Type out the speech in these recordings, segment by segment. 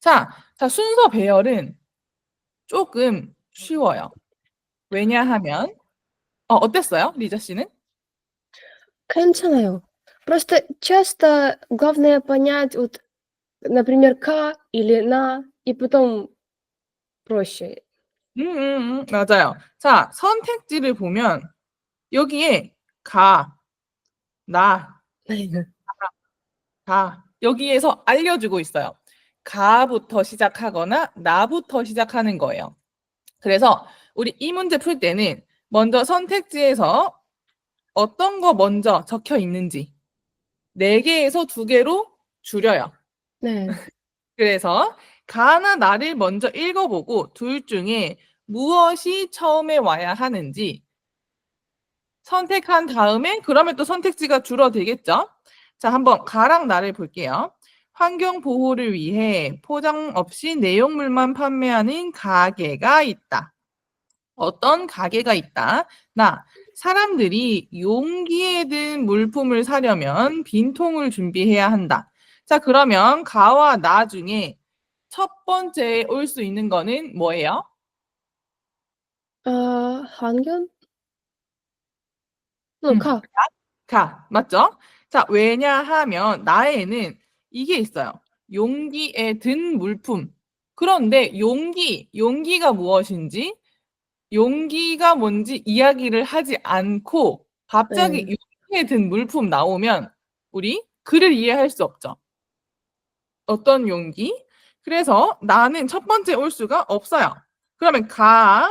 자, 순서 배열은 조금 쉬워요. 왜냐하면 어땠어요? 리자 씨는? Конечно. Просто часто главное понять, вот, например, "ка" или "на", и потом проще. 맞아요. 자, 선택지를 보면 여기에 가, 나, 가 여기에서 알려주고 있어요. 가부터 시작하거나 나부터 시작하는 거예요. 그래서 우리 이 문제 풀 때는 먼저 선택지에서 어떤 거 먼저 적혀 있는지 4개에서 2개로 줄여요. 네. 그래서 가나 나를 먼저 읽어보고 둘 중에 무엇이 처음에 와야 하는지 선택한 다음에 그러면 또 선택지가 줄어들겠죠. 자, 한번 가랑 나를 볼게요. 환경 보호를 위해 포장 없이 내용물만 판매하는 가게가 있다. 어떤 가게가 있다. 나, 사람들이 용기에 든 물품을 사려면 빈통을 준비해야 한다. 자, 그러면 가와 나 중에 첫 번째에 올 수 있는 거는 뭐예요? 환경? "카". 가, 맞죠? 자, 왜냐하면 나에는 이게 있어요. 용기에 든 물품. 그런데 용기가 무엇인지, 용기가 뭔지 이야기를 하지 않고 갑자기 네. 용기에 든 물품 나오면 우리 글을 이해할 수 없죠. 어떤 용기? 그래서 나는 첫 번째 올 수가 없어요. 그러면 가가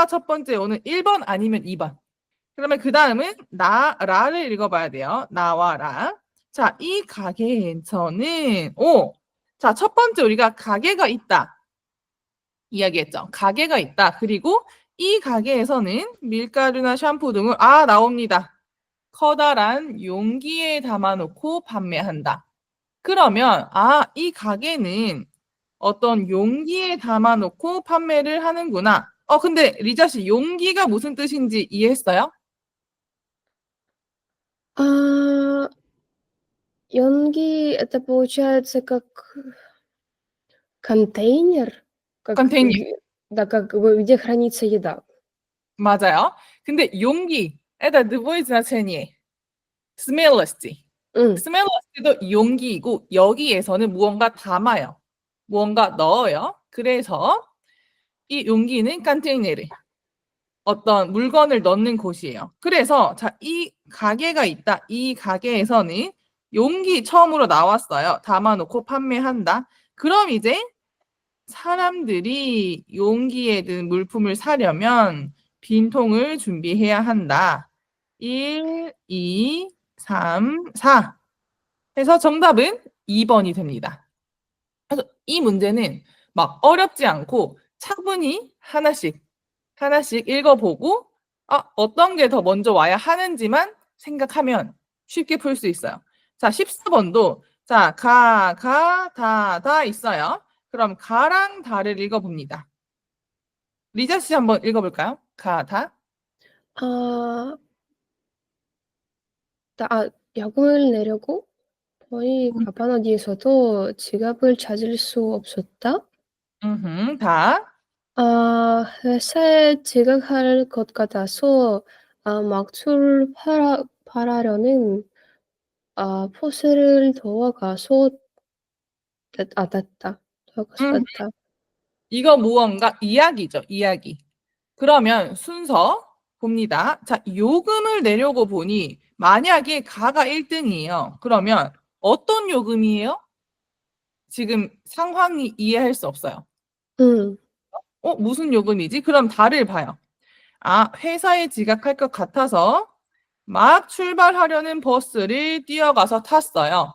첫 번째 오는 1번 아니면 2번. 그러면 그 다음은 라를 읽어봐야 돼요. 나와 라. 자, 이 가게에서는 자, 첫 번째 우리가 가게가 있다 이야기했죠. 가게가 있다. 그리고 이 가게에서는 밀가루나 샴푸 등을 나옵니다. 커다란 용기에 담아놓고 판매한다. 그러면 이 가게는 어떤 용기에 담아놓고 판매를 하는구나. 근데 리자 씨 용기가 무슨 뜻인지 이해했어요? А, "Йонги" — это получается как контейнер? Как 컨테이너. г Да, как бы где хранится еда. 맞아요. 근데 용기, это двое значение. 스멜러시. М, 스멜러시도 용기이고 여기에서는 무언가 담아요. 무언가 넣어요. 그래서 이 용기는 칸테이네르. 어떤 물건을 넣는 곳이에요. 그래서 자, 이 가게가 있다. 이 가게에서는 용기 처음으로 나왔어요. 담아놓고 판매한다. 그럼 이제 사람들이 용기에 든 물품을 사려면 빈통을 준비해야 한다. 1, 2, 3, 4. 해서 정답은 2번이 됩니다. 그래서 이 문제는 막 어렵지 않고 차분히 하나씩 읽어보고 어떤 게 더 먼저 와야 하는지만 생각하면 쉽게 풀 수 있어요. 자, 14번도 자, 다 있어요. 그럼 가랑 다를 읽어봅니다. 리자 씨 한번 읽어볼까요? 가, 다. 아 야근을 내려고 거의 가방 어디에서도 지갑을 찾을 수 없었다. 다. 회사에 지각할 것 같아서 막 출발하려는 버스를 탔다. 더 가서 음, 탔다. 이거 무언가 이야기죠, 이야기. 그러면 순서 봅니다. 자, 요금을 내려고 보니 만약에 가가 1등이에요. 그러면 어떤 요금이에요? 지금 상황이 이해할 수 없어요. 음. 무슨 요금이지? 그럼 다를 봐요. 회사에 지각할 것 같아서 막 출발하려는 버스를 뛰어가서 탔어요.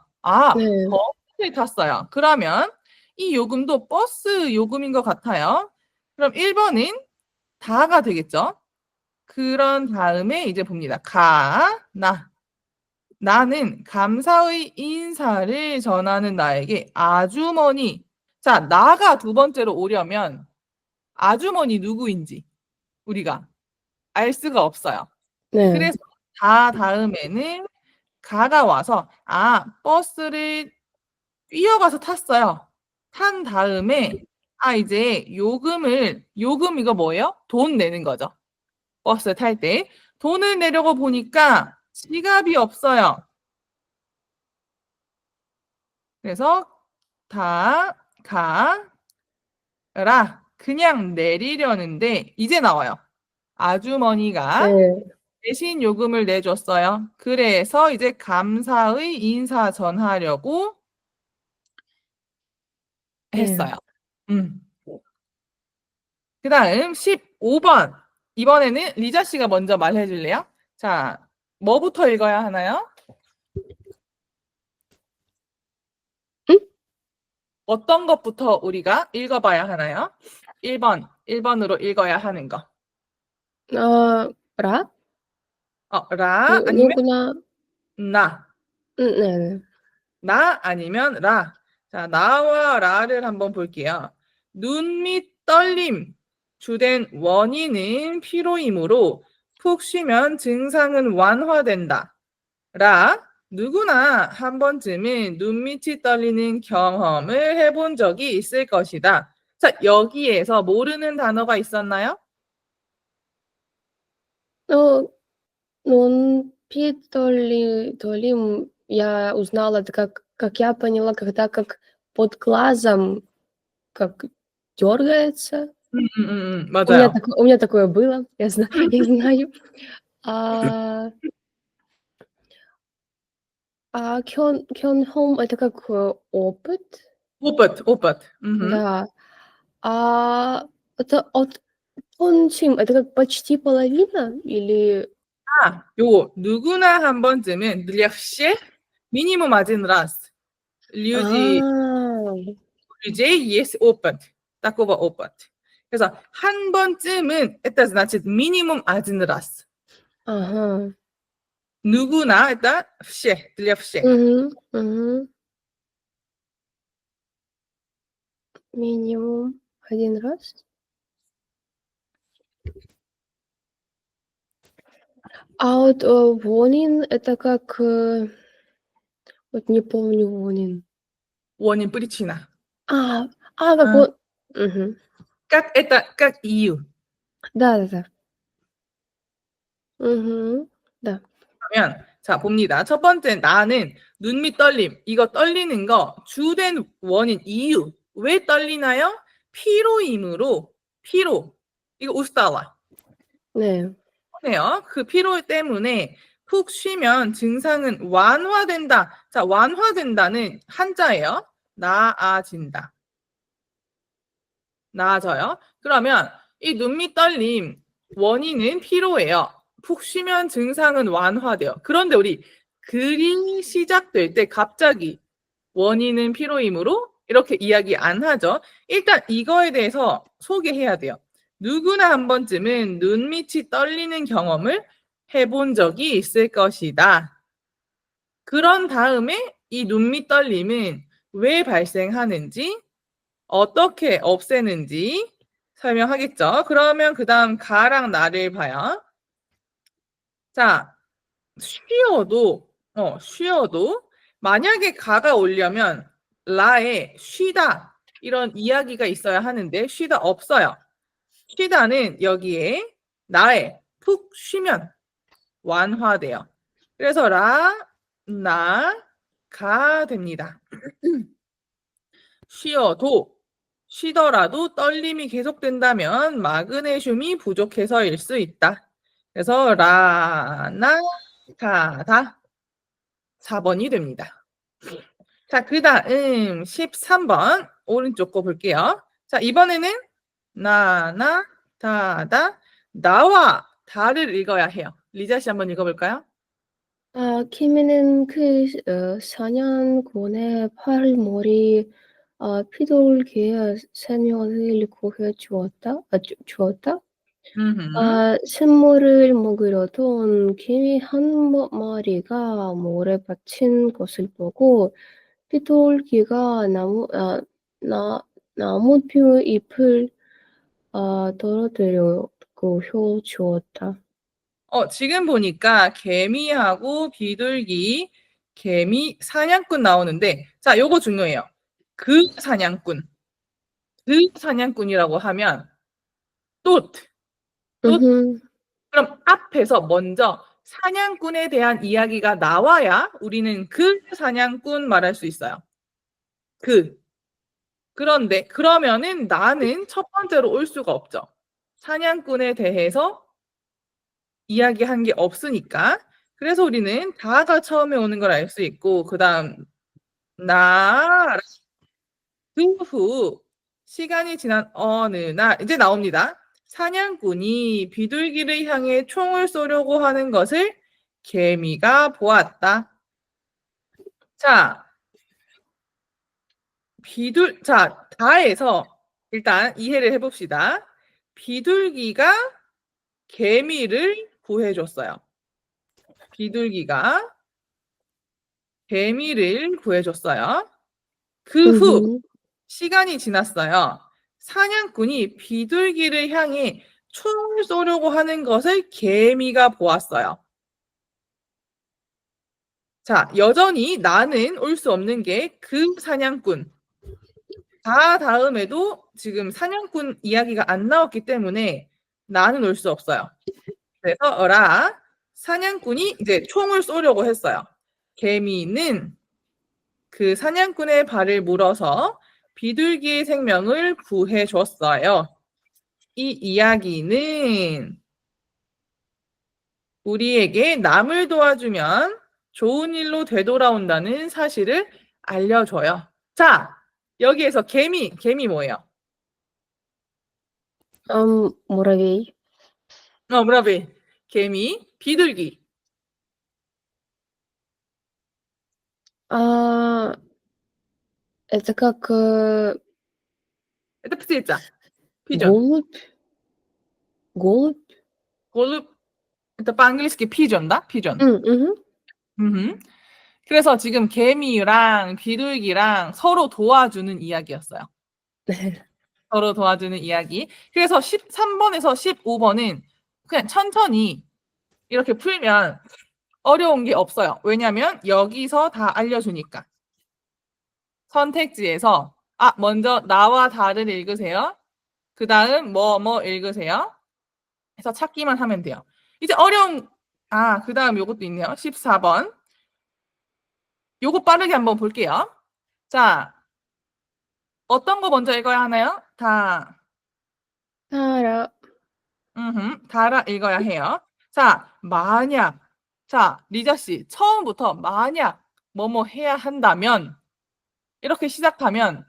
네. 버스를 탔어요. 그러면 이 요금도 버스 요금인 것 같아요. 그럼 1번은 다가 되겠죠? 그런 다음에 이제 봅니다. 나는 감사의 인사를 전하는 나에게 아주머니. 자, 나가 두 번째로 오려면 아주머니 누구인지 우리가 알 수가 없어요. 네. 그래서 다 다음에는 가가 와서 버스를 뛰어가서 탔어요. 탄 다음에 이제 요금 이거 뭐예요? 돈 내는 거죠. 버스 탈 때. 돈을 내려고 보니까 지갑이 없어요. 그래서 가라. 그냥 내리려는데 이제 나와요. 아주머니가 네. 대신 요금을 내줬어요. 그래서 이제 감사의 인사 전하려고 네. 했어요. 그 다음 15번. 이번에는 리자 씨가 먼저 말해 줄래요? 자, 뭐부터 읽어야 하나요? 응? 어떤 것부터 우리가 읽어봐야 하나요? 1번으로 읽어야 하는 거. 라? 라 아니면 누구나, 나. 네. 나 아니면 라. 자, 나와 라를 한번 볼게요. 눈 및 떨림. 주된 원인은 피로이므로 푹 쉬면 증상은 완화된다. 라. 누구나 한 번쯤은 눈밑이 떨리는 경험을 해본 적이 있을 것이다. 자, 여기에서 모르는 단어가 있었나요? Нунпит толим я узнала, это как я поняла, когда как под глазом как дергается. 맞아요. У меня такое было, я знаю. А Кёнхом- это как опыт, 오붓. да. Это от Тончим- это как почти половина или 요거 누구나 한 번쯤은 역시 미니멈 один раз. люди А, людей есть опыт. такого опыт. 그래서 한 번쯤은 это значит минимум один раз. ага. 누구나 это все, для всех. Мгм. Минимум 1 раз. Вот, Вонин- это как, вот не помню Вонин. 원인 причина. Как 아, вот Мгм. как 이유. Да-да-да. Мгм. Да. 그러면 자 봅니다. 첫 번째 나는 눈 밑 떨림. 이거 떨리는 거 주된 원인 이유. 왜 떨리나요? 피로이므로 피로. 이거 устала. 네. 네요. 그 피로 때문에 푹 쉬면 증상은 완화된다. 자, 완화된다는 한자예요. 나아진다. 나아져요. 그러면 이 눈밑 떨림 원인은 피로예요. 푹 쉬면 증상은 완화돼요. 그런데 우리 글이 시작될 때 갑자기 원인은 피로이므로 이렇게 이야기 안 하죠. 일단 이거에 대해서 소개해야 돼요. 누구나 한 번쯤은 눈밑이 떨리는 경험을 해본 적이 있을 것이다. 그런 다음에 이 눈밑 떨림은 왜 발생하는지, 어떻게 없애는지 설명하겠죠. 그러면 그 다음 가랑 나를 봐요. 자, 쉬어도 만약에 가가 오려면 라에 쉬다 이런 이야기가 있어야 하는데 쉬다 없어요. 쉬다는 여기에 나에 푹 쉬면 완화돼요. 그래서 가 됩니다. 쉬더라도 떨림이 계속된다면 마그네슘이 부족해서일 수 있다. 그래서 가다 4번이 됩니다. 자, 그 다음 13번 오른쪽 거 볼게요. 자, 이번에는 다다 나와 다를 읽어야 해요. 리자 씨 한번 읽어볼까요? 키미는 그 4년 팔머리 피돌기에 새녀를 구해 주었다. 샘물을 먹으러 돈 개미 한 마리가 모래 받친 것을 보고 피돌기가 나무표 잎을 떨어뜨리고 주었다. 지금 보니까 개미하고 비둘기, 개미, 사냥꾼 나오는데 자, 요거 중요해요. 그 사냥꾼. 그 사냥꾼이라고 하면 또 Мгм. 그럼 앞에서 먼저 사냥꾼에 대한 이야기가 나와야 우리는 그 사냥꾼 말할 수 있어요. 그런데 그러면은 나는 첫 번째로 올 수가 없죠. 사냥꾼에 대해서 이야기한 게 없으니까. 그래서 우리는 다가 처음에 오는 걸 알 수 있고 그다음 나 그 후 시간이 지난 어느 날 이제 나옵니다. 사냥꾼이 비둘기를 향해 총을 쏘려고 하는 것을 개미가 보았다. 자, 다에서 일단 이해를 해봅시다. 비둘기가 개미를 구해줬어요. 비둘기가 개미를 구해줬어요. 그 후 Мгм. 시간이 지났어요. 사냥꾼이 비둘기를 향해 총을 쏘려고 하는 것을 개미가 보았어요. 자, 여전히 나는 올 수 없는 게 그 사냥꾼. 다음에도 지금 사냥꾼 이야기가 안 나왔기 때문에 나는 올 수 없어요. 그래서 사냥꾼이 이제 총을 쏘려고 했어요. 개미는 그 사냥꾼의 발을 물어서 비둘기의 생명을 구해줬어요. 이 이야기는 우리에게 남을 도와주면 좋은 일로 되돌아온다는 사실을 알려줘요. 자, 여기에서 개미 뭐예요? Муравей. 브라비. 개미, 비둘기. А, это как Это птица. 피존. голубь. Голубь. 골 это по-английски 피존다. 피존. Мгм. 그래서 지금 개미랑 비둘기랑 서로 도와주는 이야기였어요. 서로 도와주는 이야기. 그래서 13번에서 15번은 그냥 천천히 이렇게 풀면 어려운 게 없어요. 왜냐면 여기서 다 알려주니까. 선택지에서 먼저 나와 다를 읽으세요. 그 다음 뭐 읽으세요. 해서 찾기만 하면 돼요. 이제 그 다음 요것도 있네요. 14번. 요거 빠르게 한번 볼게요. 자, 어떤 거 먼저 읽어야 하나요? Тара. 다라 읽어야 해요. 자, 만약. 자, 리자 씨, 처음부터 만약 뭐뭐 해야 한다면 이렇게 시작하면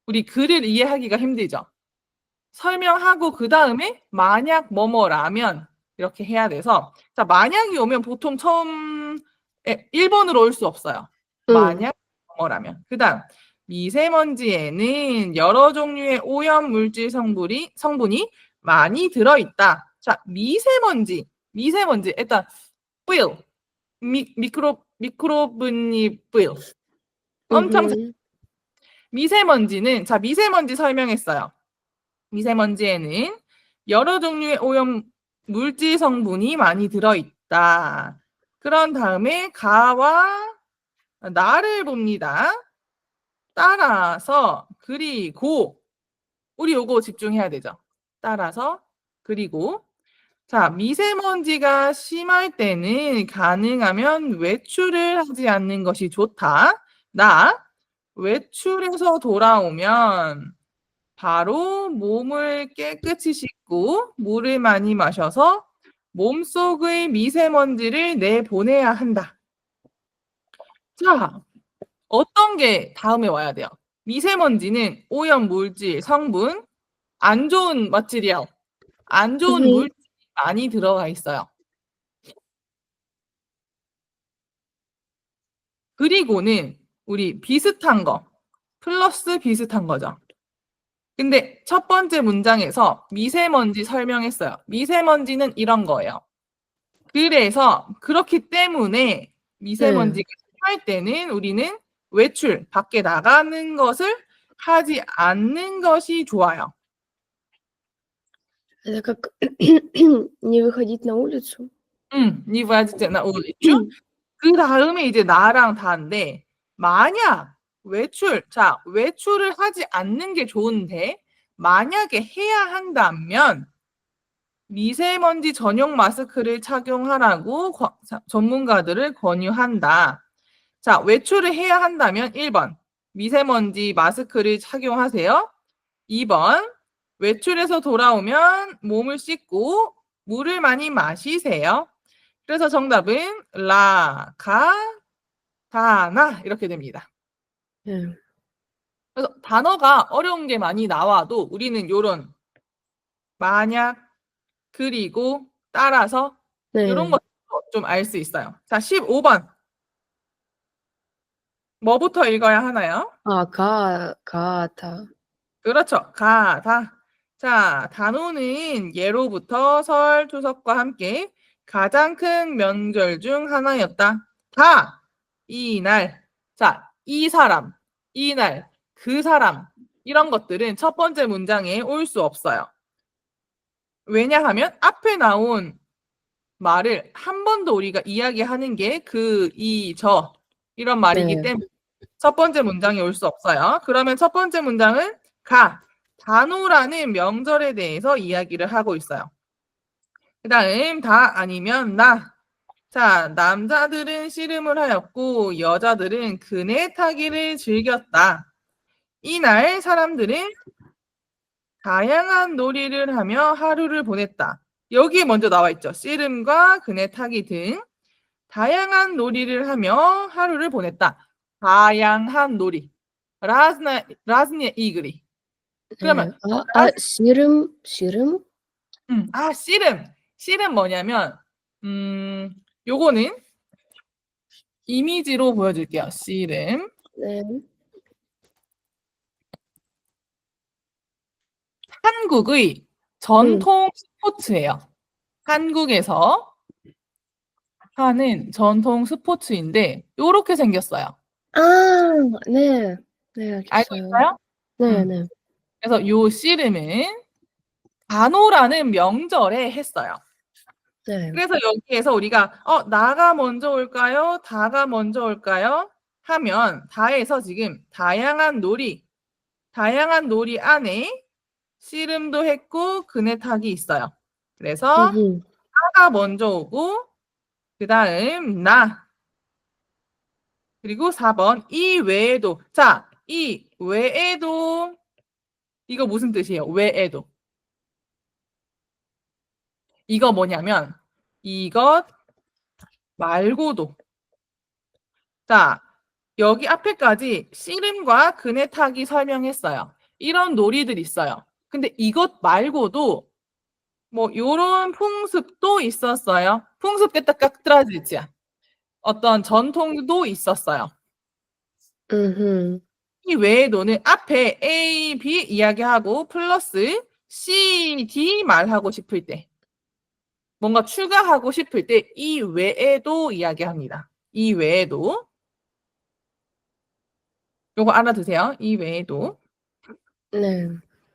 우리 글을 이해하기가 힘들죠. 설명하고 그 다음에 만약 뭐뭐라면 이렇게 해야 돼서 자, 만약이 오면 보통 처음 1번으로 올 수 없어요. 만약 뭐뭐라면. 그 다음 미세먼지에는 여러 종류의 오염 물질 성분이 많이 들어있다. 자, 미세먼지 일단 뿌일 미크로브니 뿌일 엄청 Мгм. 미세먼지는 미세먼지 설명했어요. 미세먼지에는 여러 종류의 오염 물질 성분이 많이 들어있다. 그런 다음에 가와 나를 봅니다. 따라서 그리고 우리 요거 집중해야 되죠. 따라서 그리고 자, 미세먼지가 심할 때는 가능하면 외출을 하지 않는 것이 좋다. 외출해서 돌아오면 바로 몸을 깨끗이 씻고 물을 많이 마셔서 몸속의 미세먼지를 내보내야 한다. 자, 어떤 게 다음에 와야 돼요? 미세먼지는 오염 물질, 성분, 안 좋은 머티리얼, 안 좋은 Мгм. 물질이 많이 들어가 있어요. 그리고는 우리 비슷한 거, 플러스 비슷한 거죠. 근데 첫 번째 문장에서 미세먼지 설명했어요. 미세먼지는 이런 거예요. 그래서 그렇기 때문에 미세먼지가 심할 때는 우리는 외출, 밖에 나가는 것을 하지 않는 것이 좋아요. Это как не выходить на улицу. не выходите на улицу. 그 다음에 이제 나랑 다인데 만약 외출. 자, 외출을 하지 않는 게 좋은데 만약에 해야 한다면 미세먼지 전용 마스크를 착용하라고 전문가들을 권유한다. 자, 외출을 해야 한다면 1번 미세먼지 마스크를 착용하세요. 2번 외출해서 돌아오면 몸을 씻고 물을 많이 마시세요. 그래서 정답은 라, 가, 다, 나 이렇게 됩니다. 네. 그래서 단어가 어려운 게 많이 나와도 우리는 요런 만약, 그리고, 따라서 이런 네. 것 좀 알 수 있어요. 자, 15번. 뭐부터 읽어야 하나요? 아, 다. 그렇죠. 가, 다. 자, 단오는 예로부터 설, 추석과 함께 가장 큰 명절 중 하나였다. 다, 이날. 자, 이 사람, 이날, 그 사람. 이런 것들은 첫 번째 문장에 올 수 없어요. 왜냐하면 앞에 나온 말을 한 번 더 우리가 이야기하는 게 그, 이, 저 이런 말이기 네. 때문에 첫 번째 문장에 올 수 없어요. 그러면 첫 번째 문장은 가, 단오라는 명절에 대해서 이야기를 하고 있어요. 그 다음 다 아니면 나. 자, 남자들은 씨름을 하였고 여자들은 그네 타기를 즐겼다. 이날 사람들은 다양한 놀이를 하며 하루를 보냈다. 여기에 먼저 나와 있죠. 씨름과 그네 타기 등 다양한 놀이를 하며 하루를 보냈다. 다양한 놀이. разные игры. 그러면 아, 씨름? 씨름. 씨름 뭐냐면 요거는 이미지로 보여줄게요. 씨름. 네. 한국의 전통 스포츠예요. 한국에서 하는 전통 스포츠인데 요렇게 생겼어요. 아, 네. 네, 알고 알겠어요. 있어요? 네, 음. 네. 그래서 요 씨름은 단오라는 명절에 했어요. 네. 그래서 여기에서 우리가 나가 먼저 올까요? 다가 먼저 올까요? 하면 다에서 지금 다양한 놀이 안에 씨름도 했고 그네 타기 있어요. 그래서 나가 먼저 오고 그 다음 나 그리고 4번 이 외에도 자, 이 외에도 이거 무슨 뜻이에요? 외에도 이거 뭐냐면 이것 말고도 자, 여기 앞에까지 씨름과 그네 타기 설명했어요. 이런 놀이들 있어요. 근데 이것 말고도 뭐 요런 풍습도 있었어요. 풍습 때 딱 떨어지지. 어떤 전통도 있었어요. 이 외에도는 앞에 A, B 이야기하고 플러스 C, D 말하고 싶을 때 뭔가 추가하고 싶을 때 이 외에도 이야기합니다. 이 외에도 요거 알아두세요. 이 외에도. 네.